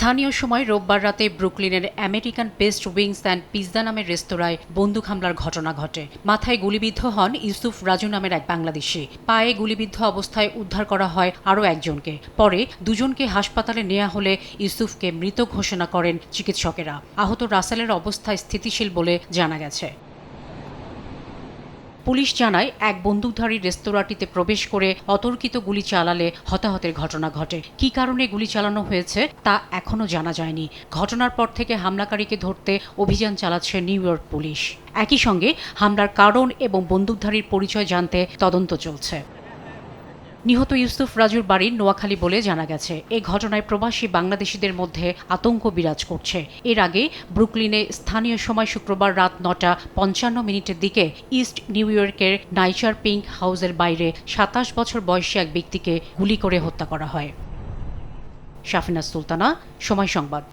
স্থানীয় সময় রোববার রাতে ব্রুকলিনের American best wings and pizza নামের রেস্তোরাঁয় বন্দুক হামলার ঘটনা ঘটে। মাথায় গুলিবিদ্ধ হন ইউসুফ রাজু নামের এক বাংলাদেশি। পায়ে গুলিবিদ্ধ অবস্থায় উদ্ধার করা হয় আরও একজনকে। পরে দুজনকে হাসপাতালে নেওয়া হলে ইউসুফকে মৃত ঘোষণা করেন চিকিৎসকেরা। আহত রাসেলের অবস্থা স্থিতিশীল বলে জানা গেছে। পুলিশ জানায়, এক বন্দুকধারী রেস্তোরাঁটিতে প্রবেশ করে অতর্কিত গুলি চালালে হতাহতের ঘটনা ঘটে। কী কারণে গুলি চালানো হয়েছে তা এখনও জানা যায়নি। ঘটনার পর থেকে হামলাকারীকে ধরতে অভিযান চালাচ্ছে নিউ ইয়র্ক পুলিশ। একই সঙ্গে হামলার কারণ এবং বন্দুকধারীর পরিচয় জানতে তদন্ত চলছে। নিহত ইউসুফ রাজুর বাড়ি নোয়াখালী বলে জানা গেছে। এই ঘটনায় প্রবাসী বাংলাদেশিদের মধ্যে আতঙ্ক বিরাজ করছে। এর আগে ব্রুকলিনে স্থানীয় সময় শুক্রবার রাত ৯:৫৫ দিকে ইস্ট নিউ ইয়র্কের নাইচার পিঙ্ক হাউসের বাইরে ২৭ বছর বয়সী এক ব্যক্তিকে গুলি করে হত্যা করা হয়। শাফিনা সুলতানা, সময় সংবাদ।